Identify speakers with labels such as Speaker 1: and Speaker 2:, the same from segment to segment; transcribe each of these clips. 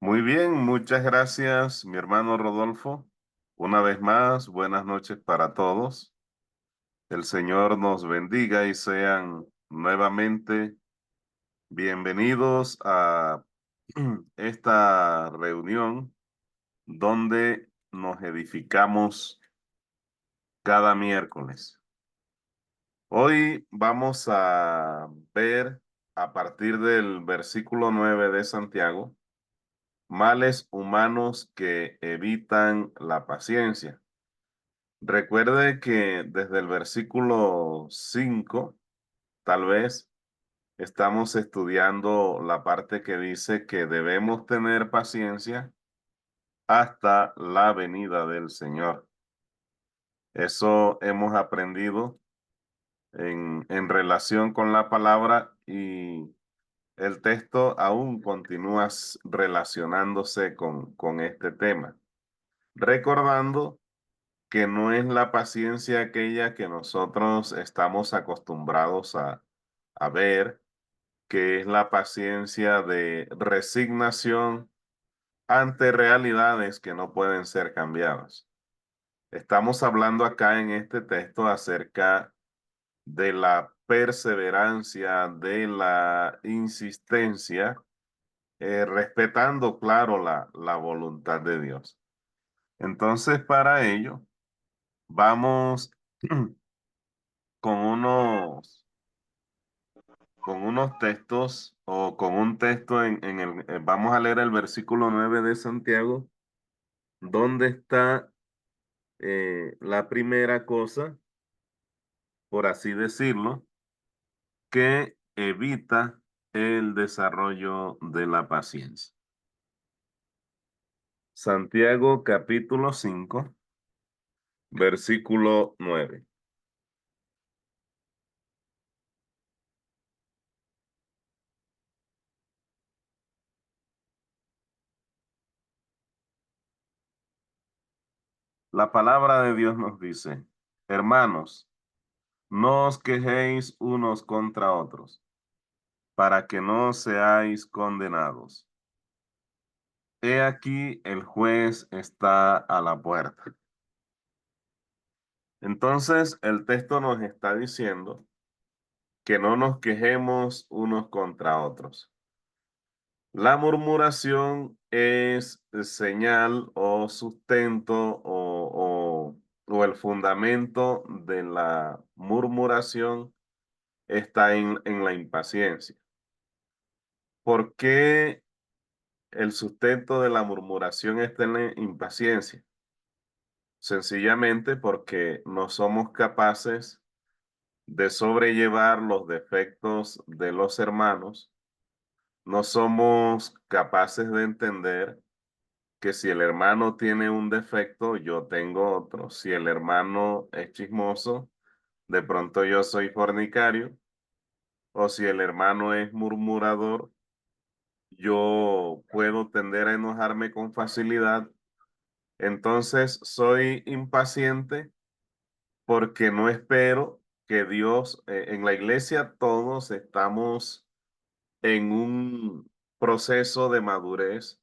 Speaker 1: Muy bien, muchas gracias, mi hermano Rodolfo. Una vez más, buenas noches para todos. El Señor nos bendiga y sean nuevamente bienvenidos a esta reunión donde nos edificamos cada miércoles. Hoy vamos a ver a partir del versículo 9 de Santiago, males humanos que evitan la paciencia. Recuerde que desde el versículo 5, tal vez, estamos estudiando la parte que dice que debemos tener paciencia hasta la venida del Señor. Eso hemos aprendido en relación con la palabra y el texto aún continúa relacionándose con este tema, recordando que no es la paciencia aquella que nosotros estamos acostumbrados a ver, que es la paciencia de resignación ante realidades que no pueden ser cambiadas. Estamos hablando acá en este texto acerca de la perseverancia, de la insistencia, respetando, claro, la voluntad de Dios. Entonces, para ello, vamos con unos, con unos textos o con un texto vamos a leer el versículo 9 de Santiago, donde está la primera cosa, por así decirlo, que evita el desarrollo de la paciencia. Santiago capítulo 5 versículo 9. La palabra de Dios nos dice: hermanos, no os quejéis unos contra otros, para que no seáis condenados. He aquí el juez está a la puerta. Entonces el texto nos está diciendo que no nos quejemos unos contra otros. La murmuración es señal o sustento o el fundamento de la murmuración está en la impaciencia. ¿Por qué el sustento de la murmuración está en la impaciencia? Sencillamente porque no somos capaces de sobrellevar los defectos de los hermanos, no somos capaces de entender que si el hermano tiene un defecto, yo tengo otro. Si el hermano es chismoso, de pronto yo soy fornicario. O si el hermano es murmurador, yo puedo tender a enojarme con facilidad. Entonces soy impaciente porque no espero que Dios, en la iglesia todos estamos en un proceso de madurez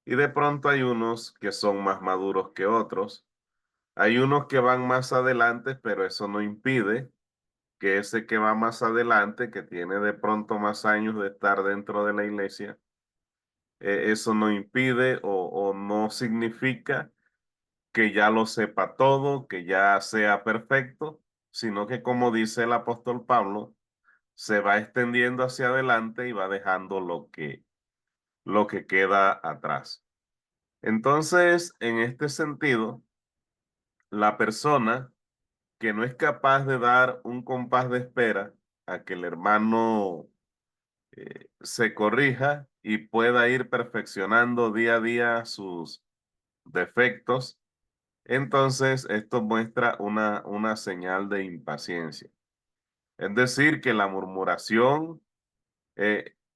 Speaker 1: y de pronto hay unos que son más maduros que otros. Hay unos que van más adelante, pero eso no impide que ese que va más adelante, que tiene de pronto más años de estar dentro de la iglesia, eso no impide o no significa que ya lo sepa todo, que ya sea perfecto, sino que como dice el apóstol Pablo, se va extendiendo hacia adelante y va dejando lo que queda atrás. Entonces, en este sentido, la persona que no es capaz de dar un compás de espera a que el hermano se corrija y pueda ir perfeccionando día a día sus defectos, entonces esto muestra una señal de impaciencia. Es decir, que la murmuración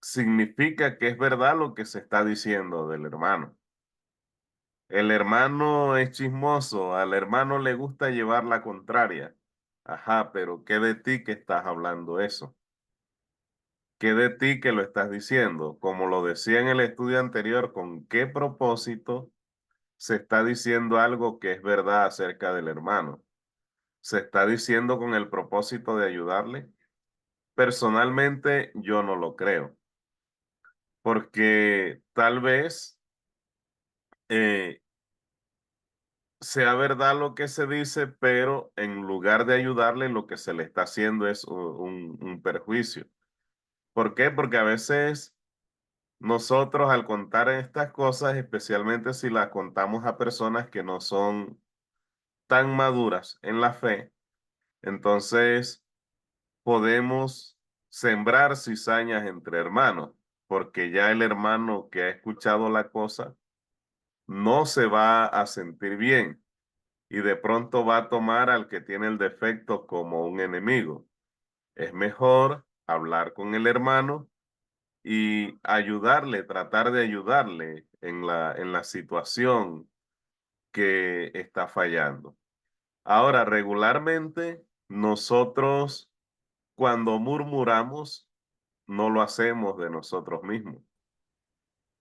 Speaker 1: significa que es verdad lo que se está diciendo del hermano. El hermano es chismoso, al hermano le gusta llevar la contraria. Ajá, pero ¿qué de ti que estás hablando eso? ¿Qué de ti que lo estás diciendo? Como lo decía en el estudio anterior, ¿con qué propósito se está diciendo algo que es verdad acerca del hermano? ¿Se está diciendo con el propósito de ayudarle? Personalmente, yo no lo creo, porque tal vez eh, sea verdad lo que se dice, pero en lugar de ayudarle, lo que se le está haciendo es un perjuicio. ¿Por qué? Porque a veces nosotros al contar estas cosas, especialmente si las contamos a personas que no son tan maduras en la fe, entonces podemos sembrar cizañas entre hermanos, porque ya el hermano que ha escuchado la cosa no se va a sentir bien y de pronto va a tomar al que tiene el defecto como un enemigo. Es mejor hablar con el hermano y ayudarle, tratar de ayudarle en la situación que está fallando. Ahora, regularmente nosotros cuando murmuramos, no lo hacemos de nosotros mismos.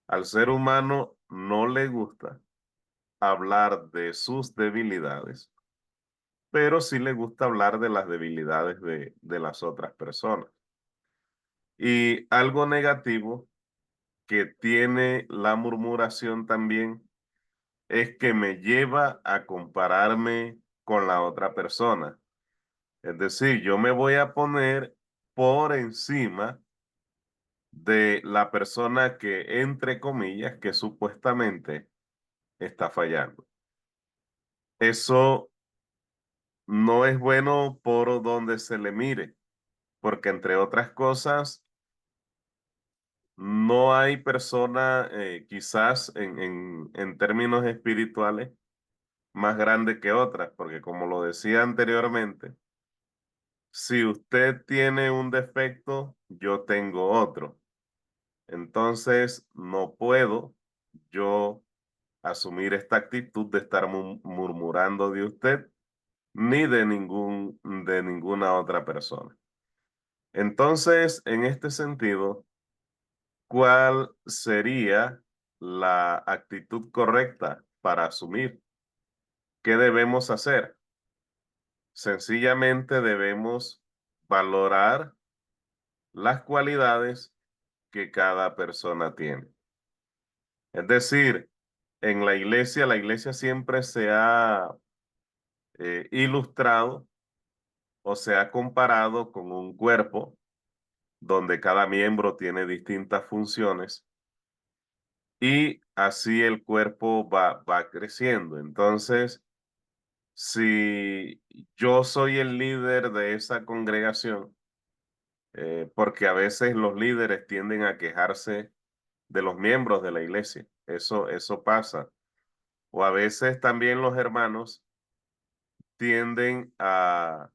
Speaker 1: Al ser humano no le gusta hablar de sus debilidades, pero sí le gusta hablar de las debilidades de las otras personas. Y algo negativo que tiene la murmuración también es que me lleva a compararme con la otra persona. Es decir, yo me voy a poner por encima de la persona que, entre comillas, que supuestamente está fallando. Eso no es bueno por donde se le mire, porque entre otras cosas, no hay persona quizás en términos espirituales más grande que otras, porque como lo decía anteriormente, si usted tiene un defecto, yo tengo otro. Entonces, no puedo yo asumir esta actitud de estar murmurando de usted ni de ninguna otra persona. Entonces, en este sentido, ¿cuál sería la actitud correcta para asumir? ¿Qué debemos hacer? Sencillamente debemos valorar las cualidades que cada persona tiene. Es decir, en la iglesia siempre se ha ilustrado o se ha comparado con un cuerpo donde cada miembro tiene distintas funciones y así el cuerpo va creciendo. Entonces, si yo soy el líder de esa congregación, porque a veces los líderes tienden a quejarse de los miembros de la iglesia, eso pasa. O a veces también los hermanos tienden a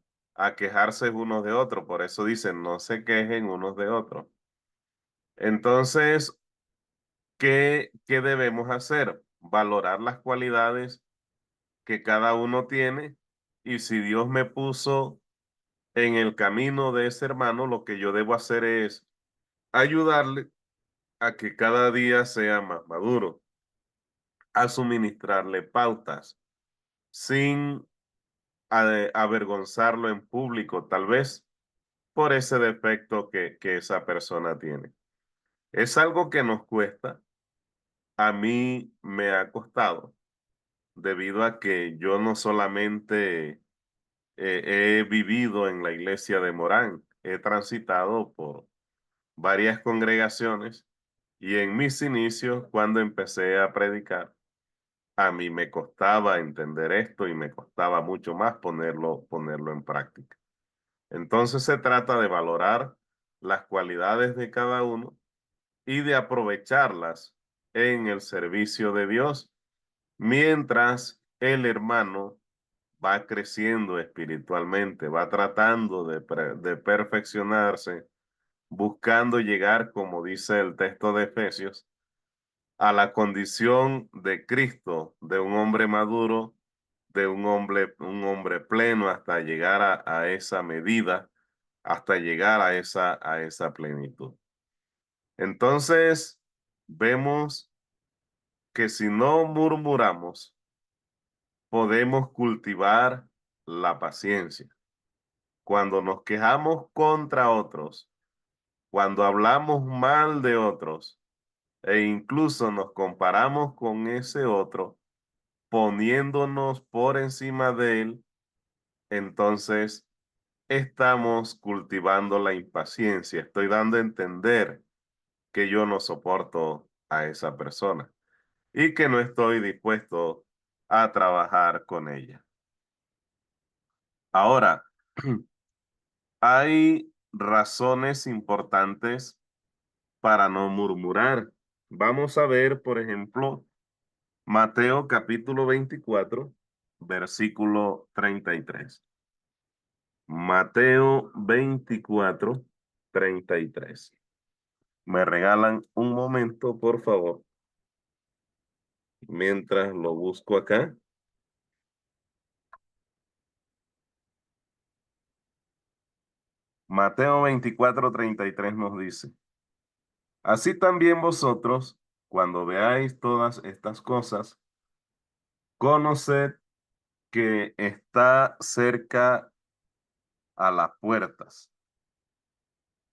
Speaker 1: quejarse unos de otros, por eso dicen no se quejen unos de otros. Entonces, ¿qué debemos hacer? Valorar las cualidades que cada uno tiene y si Dios me puso en el camino de ese hermano, lo que yo debo hacer es ayudarle a que cada día sea más maduro, a suministrarle pautas sin avergonzarlo en público, tal vez por ese defecto que esa persona tiene. Es algo que nos cuesta. A mí me ha costado debido a que yo no solamente he vivido en la iglesia de Morán, he transitado por varias congregaciones y en mis inicios, cuando empecé a predicar, a mí me costaba entender esto y me costaba mucho más ponerlo en práctica. Entonces se trata de valorar las cualidades de cada uno y de aprovecharlas en el servicio de Dios mientras el hermano va creciendo espiritualmente, va tratando de perfeccionarse, buscando llegar, como dice el texto de Efesios, a la condición de Cristo, de un hombre maduro, de un hombre pleno hasta llegar a esa medida, hasta llegar a esa plenitud. Entonces, vemos que si no murmuramos, podemos cultivar la paciencia. Cuando nos quejamos contra otros, cuando hablamos mal de otros e incluso nos comparamos con ese otro, poniéndonos por encima de él, entonces estamos cultivando la impaciencia. Estoy dando a entender que yo no soporto a esa persona y que no estoy dispuesto a trabajar con ella. Ahora, hay razones importantes para no murmurar. Vamos a ver, por ejemplo, Mateo capítulo 24, versículo 33. Mateo 24, 33. ¿Me regalan un momento, por favor, mientras lo busco acá? Mateo 24, 33 nos dice, así también vosotros, cuando veáis todas estas cosas, conoced que está cerca a las puertas.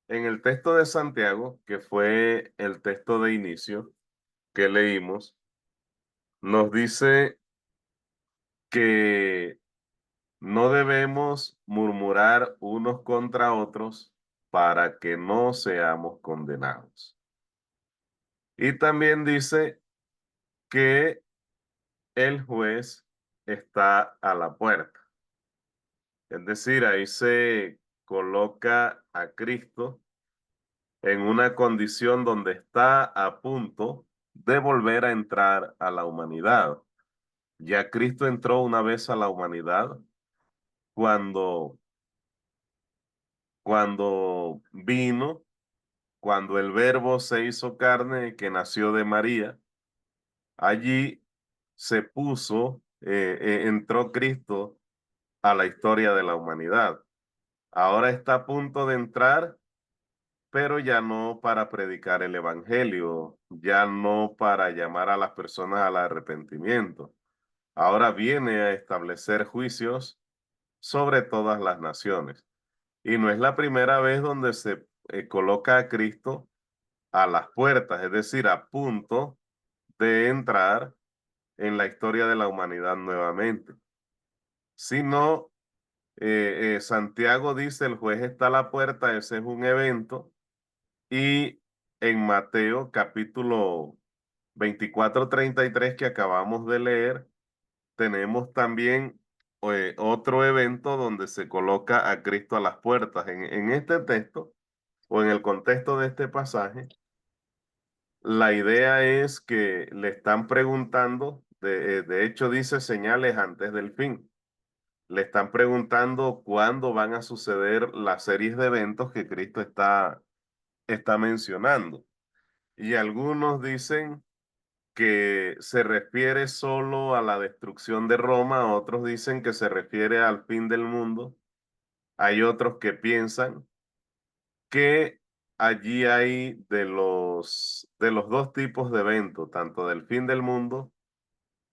Speaker 1: En el texto de Santiago, que fue el texto de inicio que leímos, nos dice que no debemos murmurar unos contra otros para que no seamos condenados. Y también dice que el juez está a la puerta. Es decir, ahí se coloca a Cristo en una condición donde está a punto de volver a entrar a la humanidad. Ya Cristo entró una vez a la humanidad cuando, cuando vino, cuando el Verbo se hizo carne que nació de María. Allí se puso, entró Cristo a la historia de la humanidad. Ahora está a punto de entrar, pero ya no para predicar el evangelio, ya no para llamar a las personas al arrepentimiento. Ahora viene a establecer juicios sobre todas las naciones. Y no es la primera vez donde se coloca a Cristo a las puertas, es decir, a punto de entrar en la historia de la humanidad nuevamente. Sino, Santiago dice, el juez está a la puerta, ese es un evento. Y en Mateo capítulo 24:33 que acabamos de leer, tenemos también otro evento donde se coloca a Cristo a las puertas. En este texto o en el contexto de este pasaje, la idea es que le están preguntando, de hecho dice señales antes del fin. Le están preguntando cuándo van a suceder las series de eventos que Cristo está mencionando. Y algunos dicen que se refiere solo a la destrucción de Roma, otros dicen que se refiere al fin del mundo. Hay otros que piensan que allí hay de los dos tipos de eventos, tanto del fin del mundo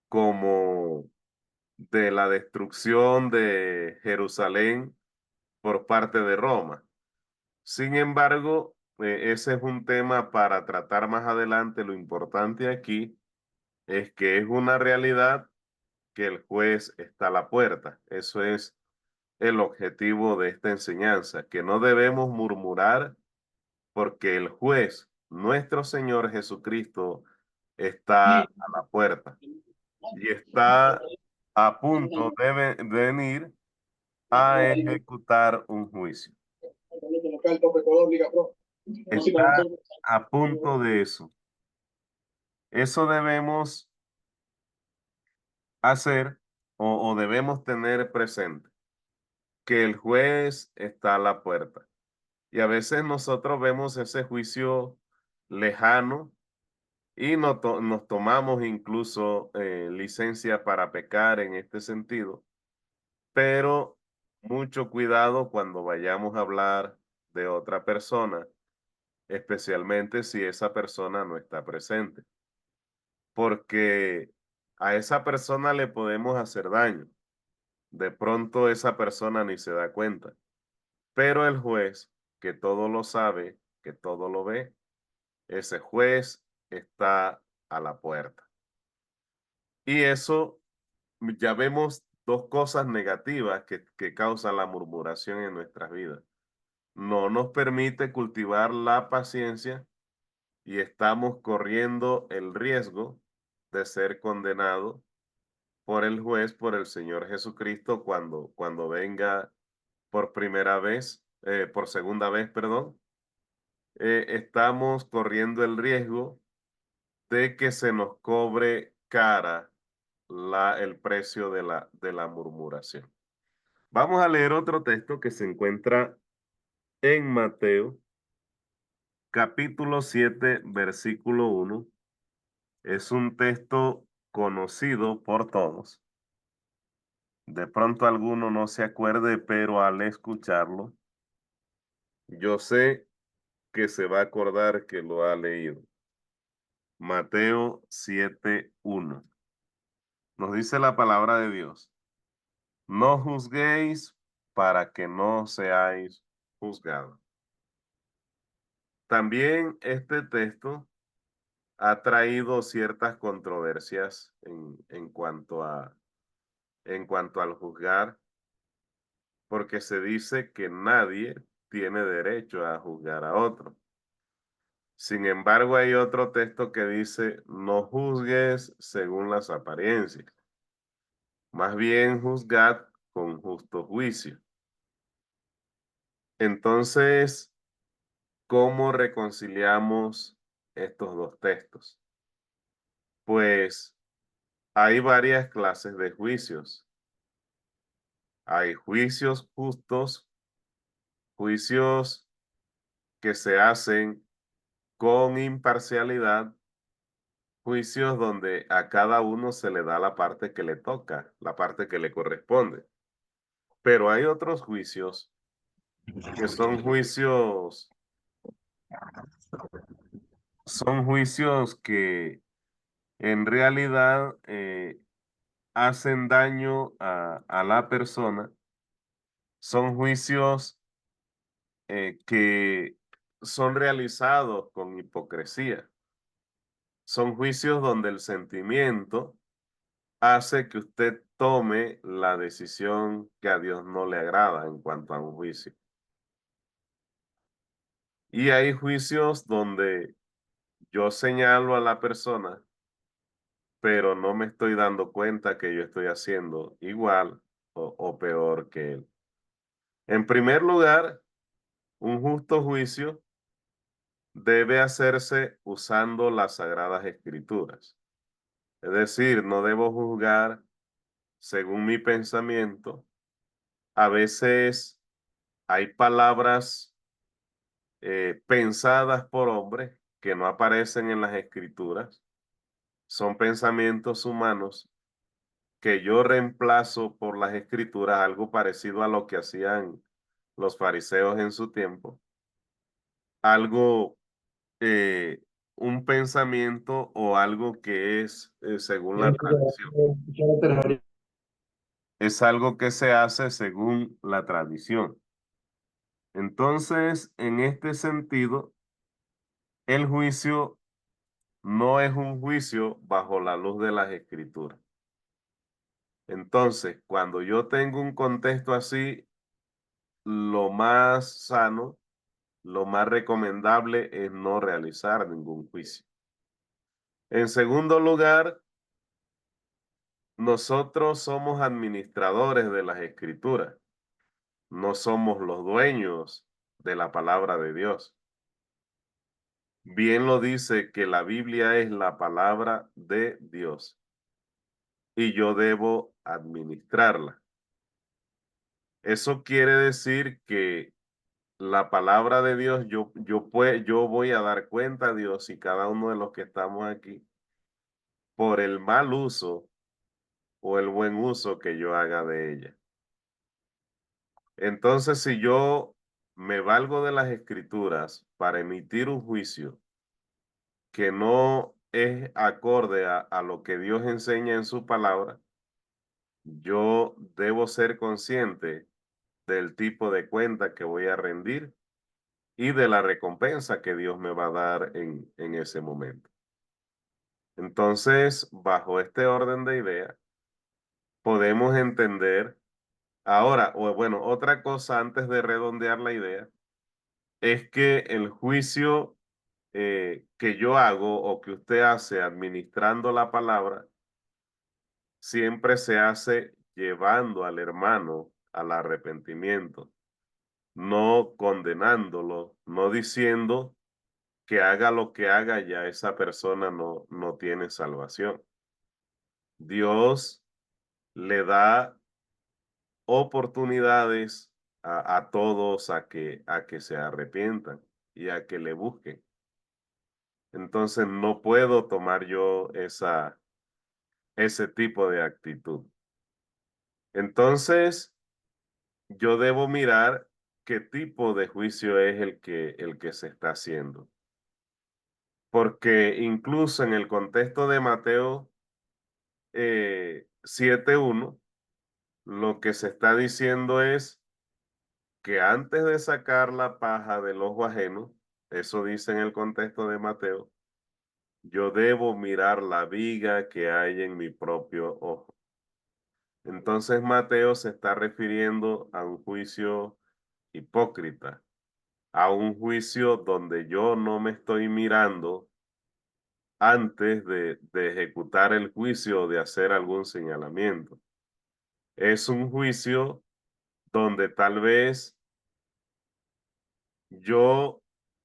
Speaker 1: como de la destrucción de Jerusalén por parte de Roma. Sin embargo, ese es un tema para tratar más adelante. Lo importante aquí es que es una realidad que el juez está a la puerta. Eso es el objetivo de esta enseñanza, que no debemos murmurar porque el juez, nuestro Señor Jesucristo, está a la puerta y está a punto de venir a ejecutar un juicio. Está a punto de eso. Eso debemos hacer o debemos tener presente, que el juez está a la puerta. Y a veces nosotros vemos ese juicio lejano y nos tomamos incluso licencia para pecar en este sentido, pero mucho cuidado cuando vayamos a hablar de otra persona, especialmente si esa persona no está presente, porque a esa persona le podemos hacer daño. De pronto esa persona ni se da cuenta, pero el juez, que todo lo sabe, que todo lo ve, ese juez está a la puerta. Y eso ya vemos dos cosas negativas que causan la murmuración en nuestras vidas. No nos permite cultivar la paciencia y estamos corriendo el riesgo de ser condenados por el juez, por el Señor Jesucristo, cuando venga por primera vez, por segunda vez, perdón. Estamos corriendo el riesgo de que se nos cobre cara el precio de la murmuración. Vamos a leer otro texto que se encuentra en Mateo, capítulo 7, versículo 1. Es un texto conocido por todos. De pronto alguno no se acuerde, pero al escucharlo, yo sé que se va a acordar que lo ha leído. Mateo 7:1. Nos dice la palabra de Dios: no juzguéis para que no seáis juzgados. También este texto ha traído ciertas controversias en cuanto al juzgar, porque se dice que nadie tiene derecho a juzgar a otro. Sin embargo, hay otro texto que dice: no juzgues según las apariencias, más bien juzgad con justo juicio. Entonces, ¿cómo reconciliamos estos dos textos? Pues hay varias clases de juicios. Hay juicios justos, juicios que se hacen con imparcialidad, juicios donde a cada uno se le da la parte que le toca, la parte que le corresponde. Pero hay otros juicios que son juicios que en realidad hacen daño a la persona. Son juicios que son realizados con hipocresía. Son juicios donde el sentimiento hace que usted tome la decisión que a Dios no le agrada en cuanto a un juicio. Y hay juicios donde yo señalo a la persona, pero no me estoy dando cuenta que yo estoy haciendo igual o peor que él. En primer lugar, un justo juicio debe hacerse usando las sagradas escrituras. Es decir, no debo juzgar según mi pensamiento. A veces hay palabras pensadas por hombres que no aparecen en las escrituras. Son pensamientos humanos que yo reemplazo por las escrituras, algo parecido a lo que hacían los fariseos en su tiempo. Algo, eh, un pensamiento o algo que es según la tradición. Es algo que se hace según la tradición. Entonces, en este sentido, el juicio no es un juicio bajo la luz de las escrituras. Entonces, cuando yo tengo un contexto así, lo más sano, lo más recomendable es no realizar ningún juicio. En segundo lugar, nosotros somos administradores de las escrituras, no somos los dueños de la palabra de Dios. Bien lo dice que la Biblia es la palabra de Dios y yo debo administrarla. Eso quiere decir que la palabra de Dios, yo voy a dar cuenta a Dios y cada uno de los que estamos aquí por el mal uso o el buen uso que yo haga de ella. Entonces, si yo me valgo de las escrituras para emitir un juicio que no es acorde a lo que Dios enseña en su palabra, yo debo ser consciente del tipo de cuenta que voy a rendir y de la recompensa que Dios me va a dar en ese momento. Entonces, bajo este orden de ideas, podemos entender ahora, o bueno, otra cosa antes de redondear la idea, es que el juicio que yo hago o que usted hace administrando la palabra, siempre se hace llevando al hermano al arrepentimiento, no condenándolo, no diciendo que haga lo que haga, ya esa persona no tiene salvación. Dios le da oportunidades a todos a que se arrepientan y a que le busquen. Entonces no puedo tomar yo ese tipo de actitud. Entonces yo debo mirar qué tipo de juicio es el que se está haciendo. Porque incluso en el contexto de Mateo 7:1, lo que se está diciendo es que antes de sacar la paja del ojo ajeno, eso dice en el contexto de Mateo, yo debo mirar la viga que hay en mi propio ojo. Entonces Mateo se está refiriendo a un juicio hipócrita, a un juicio donde yo no me estoy mirando antes de ejecutar el juicio o de hacer algún señalamiento. Es un juicio donde tal vez yo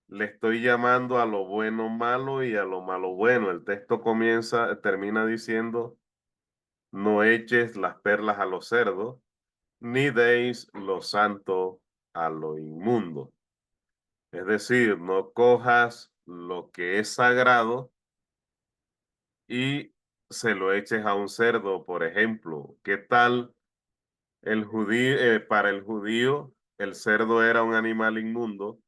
Speaker 1: le estoy llamando a lo bueno malo y a lo malo bueno. El texto termina diciendo, no eches las perlas a los cerdos, ni deis lo santo a lo inmundo. Es decir, no cojas lo que es sagrado y se lo eches a un cerdo, por ejemplo. ¿Qué tal para el judío, el cerdo era un animal inmundo?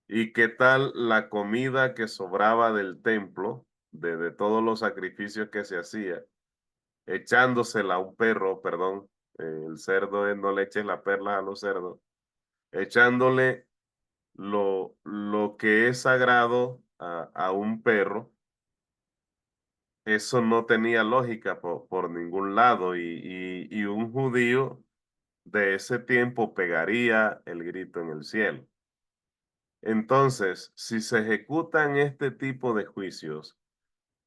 Speaker 1: ¿Y qué tal la comida que sobraba del templo, de todos los sacrificios que se hacía, echándosela a un perro, perdón, el cerdo no le eches la perla a los cerdos, echándole lo que es sagrado a un perro? Eso no tenía lógica por ningún lado y un judío de ese tiempo pegaría el grito en el cielo. Entonces, si se ejecutan este tipo de juicios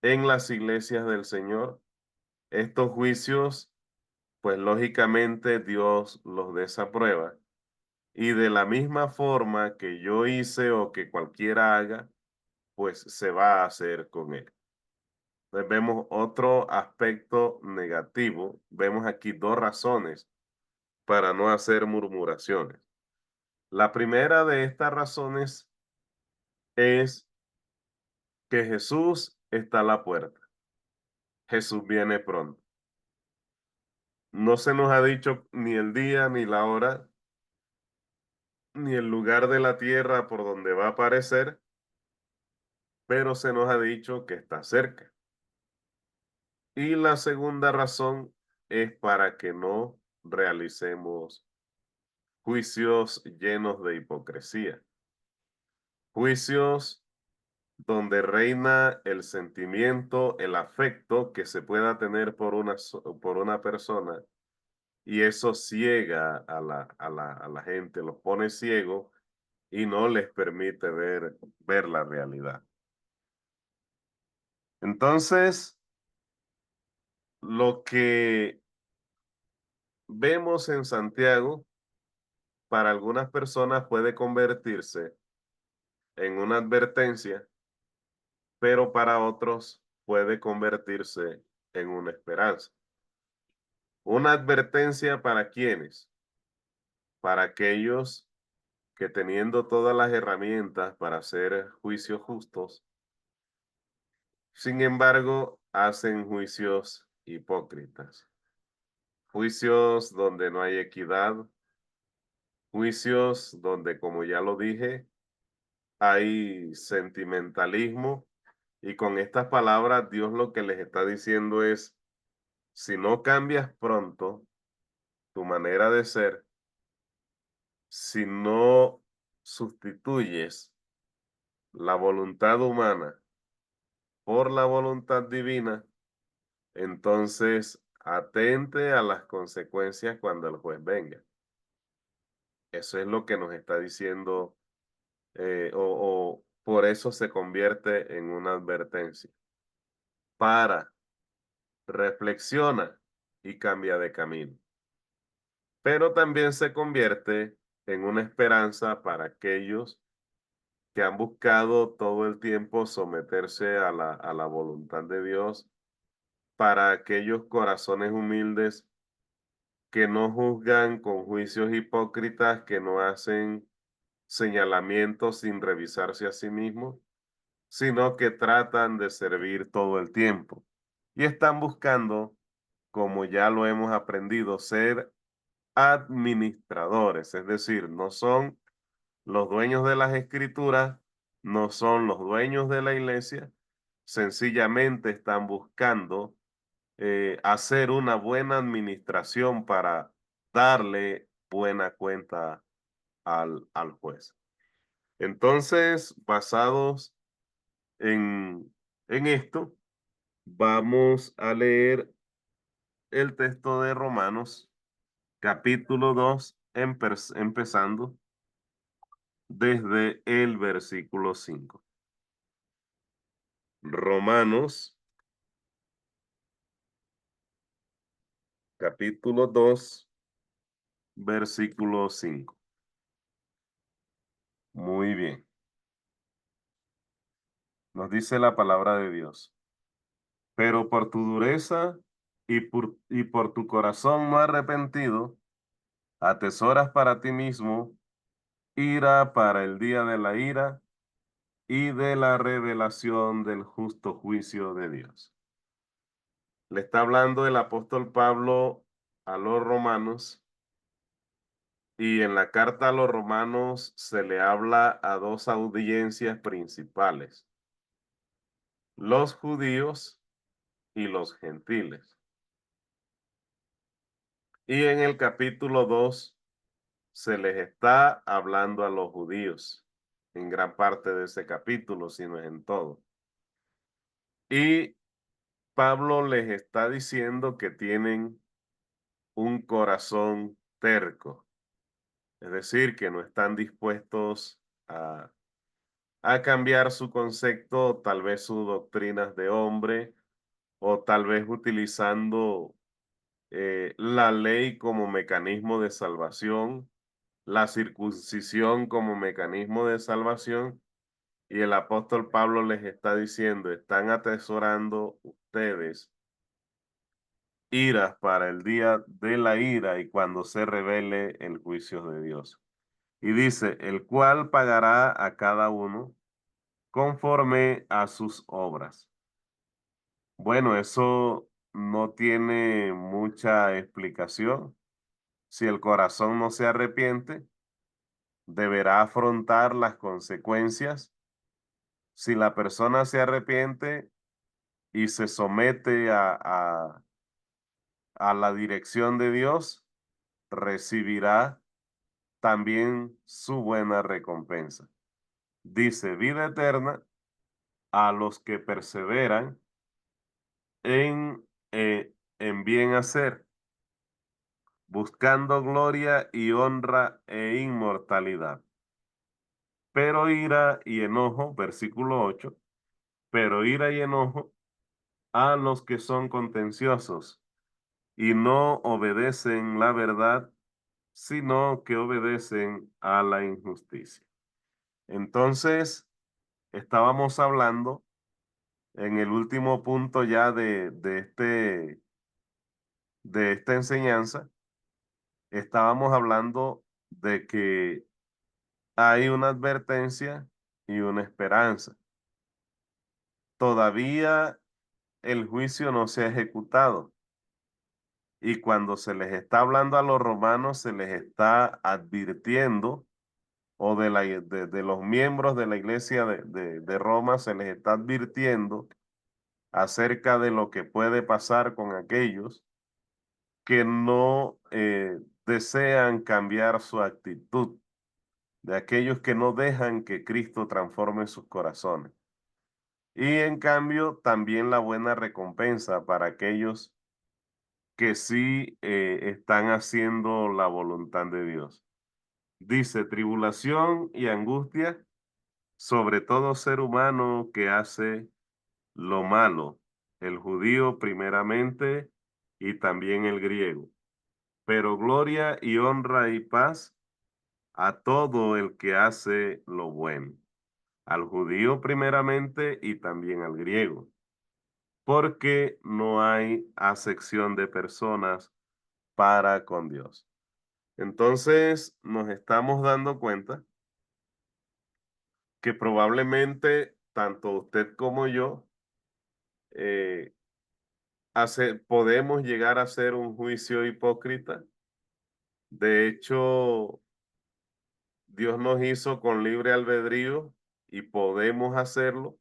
Speaker 1: en las iglesias del Señor, estos juicios, pues lógicamente Dios los desaprueba. Y de la misma forma que yo hice o que cualquiera haga, pues se va a hacer con él. Entonces vemos otro aspecto negativo. Vemos aquí dos razones para no hacer murmuraciones. La primera de estas razones es que Jesús está a la puerta. Jesús viene pronto. No se nos ha dicho ni el día, ni la hora, ni el lugar de la tierra por donde va a aparecer, pero se nos ha dicho que está cerca. Y la segunda razón es para que no realicemos juicios llenos de hipocresía, juicios donde reina el sentimiento, el afecto que se pueda tener por una persona, y eso ciega a la gente, los pone ciego y no les permite ver la realidad. Entonces, lo que vemos en Santiago para algunas personas puede convertirse en una advertencia, pero para otros puede convertirse en una esperanza. Una advertencia para quienes, para aquellos que teniendo todas las herramientas para hacer juicios justos, sin embargo, hacen juicios hipócritas, juicios donde no hay equidad, juicios donde, como ya lo dije, hay sentimentalismo y con estas palabras Dios lo que les está diciendo es, si no cambias pronto tu manera de ser, si no sustituyes la voluntad humana por la voluntad divina, entonces atente a las consecuencias cuando el juez venga. Eso es lo que nos está diciendo, o por eso se convierte en una advertencia. Para, reflexiona y cambia de camino. Pero también se convierte en una esperanza para aquellos que han buscado todo el tiempo someterse a la voluntad de Dios, para aquellos corazones humildes que no juzgan con juicios hipócritas, que no hacen señalamientos sin revisarse a sí mismos, sino que tratan de servir todo el tiempo. Y están buscando, como ya lo hemos aprendido, ser administradores, es decir, no son los dueños de las escrituras, no son los dueños de la iglesia, sencillamente están buscando hacer una buena administración para darle buena cuenta al juez. Entonces, basados en esto, vamos a leer el texto de Romanos, capítulo 2, empezando desde el versículo 5. Romanos, capítulo 2, versículo 5. Muy bien. Nos dice la palabra de Dios. Pero por tu dureza y por tu corazón no arrepentido, atesoras para ti mismo ira para el día de la ira y de la revelación del justo juicio de Dios. Le está hablando el apóstol Pablo a los romanos, y en la carta a los romanos se le habla a dos audiencias principales: los judíos y los gentiles. Y en el capítulo 2 se les está hablando a los judíos, en gran parte de ese capítulo, si no es en todo. Y Pablo les está diciendo que tienen un corazón terco, es decir, que no están dispuestos a cambiar su concepto, tal vez sus doctrinas de hombre, o tal vez utilizando la ley como mecanismo de salvación, la circuncisión como mecanismo de salvación. Y el apóstol Pablo les está diciendo, están atesorando ustedes iras para el día de la ira y cuando se revele el juicio de Dios. Y dice, el cual pagará a cada uno conforme a sus obras. Bueno, eso no tiene mucha explicación. Si el corazón no se arrepiente, deberá afrontar las consecuencias. Si la persona se arrepiente y se somete a la dirección de Dios, recibirá también su buena recompensa. Dice, vida eterna a los que perseveran en, en bien hacer, buscando gloria y honra e inmortalidad. Pero ira y enojo, versículo 8, pero ira y enojo a los que son contenciosos y no obedecen la verdad, sino que obedecen a la injusticia. Entonces, estábamos hablando en el último punto ya de esta enseñanza, estábamos hablando de que hay una advertencia y una esperanza. Todavía el juicio no se ha ejecutado, Y cuando se les está hablando a los romanos, se les está advirtiendo, o de los miembros de la iglesia de Roma, se les está advirtiendo acerca de lo que puede pasar con aquellos que no desean cambiar su actitud, de aquellos que no dejan que Cristo transforme sus corazones. Y en cambio, también la buena recompensa para aquellos que sí están haciendo la voluntad de Dios. Dice, tribulación y angustia sobre todo ser humano que hace lo malo, el judío primeramente y también el griego. Pero gloria y honra y paz a todo el que hace lo bueno, al judío primeramente y también al griego, porque no hay acepción de personas para con Dios. Entonces nos estamos dando cuenta que probablemente tanto usted como yo eh, podemos llegar a hacer un juicio hipócrita. De hecho, Dios nos hizo con libre albedrío y podemos hacerlo.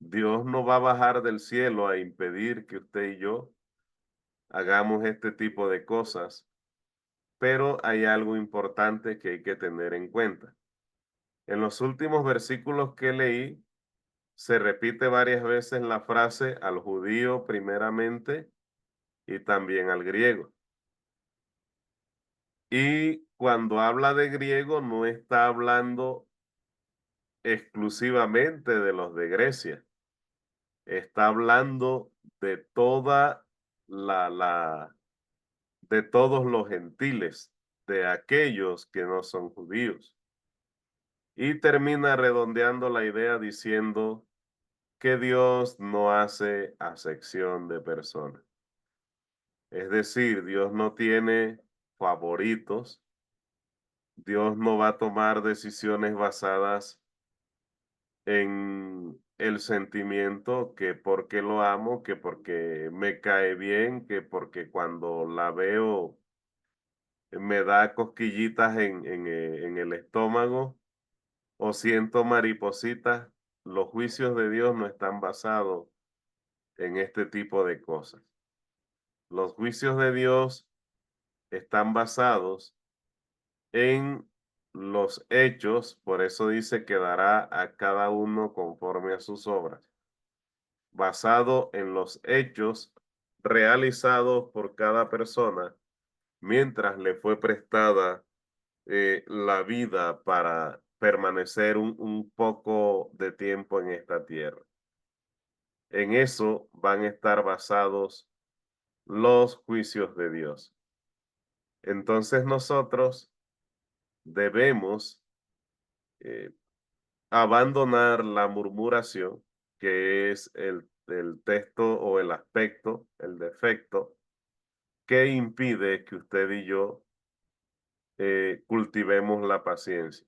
Speaker 1: Dios no va a bajar del cielo a impedir que usted y yo hagamos este tipo de cosas, pero hay algo importante que hay que tener en cuenta. En los últimos versículos que leí, se repite varias veces la frase al judío primeramente y también al griego. Y cuando habla de griego, no está hablando exclusivamente de los de Grecia, está hablando de toda de todos los gentiles, de aquellos que no son judíos. Y termina redondeando la idea diciendo que Dios no hace acepción de personas. Es decir, Dios no tiene favoritos, Dios no va a tomar decisiones basadas en el sentimiento que porque lo amo, que porque me cae bien, que porque cuando la veo me da cosquillitas en el estómago o siento maripositas. Los juicios de Dios no están basados en este tipo de cosas. Los juicios de Dios están basados en los hechos, por eso dice que dará a cada uno conforme a sus obras, basado en los hechos realizados por cada persona mientras le fue prestada la vida para permanecer un poco de tiempo en esta tierra. En eso van a estar basados los juicios de Dios. Entonces nosotros debemos eh, abandonar la murmuración, que es el texto o el aspecto, el defecto, que impide que usted y yo cultivemos la paciencia.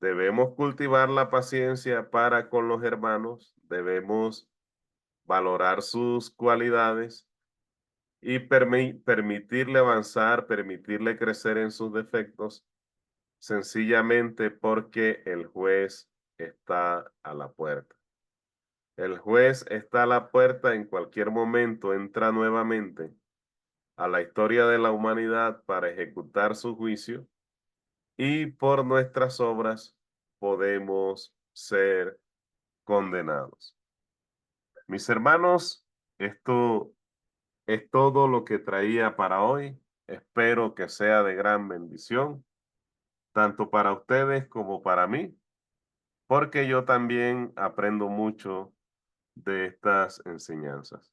Speaker 1: Debemos cultivar la paciencia para con los hermanos, debemos valorar sus cualidades y permitirle avanzar, permitirle crecer en sus defectos, sencillamente porque el juez está a la puerta. El juez está a la puerta, en cualquier momento entra nuevamente a la historia de la humanidad para ejecutar su juicio y por nuestras obras podemos ser condenados. Mis hermanos, esto es todo lo que traía para hoy. Espero que sea de gran bendición, tanto para ustedes como para mí, porque yo también aprendo mucho de estas enseñanzas.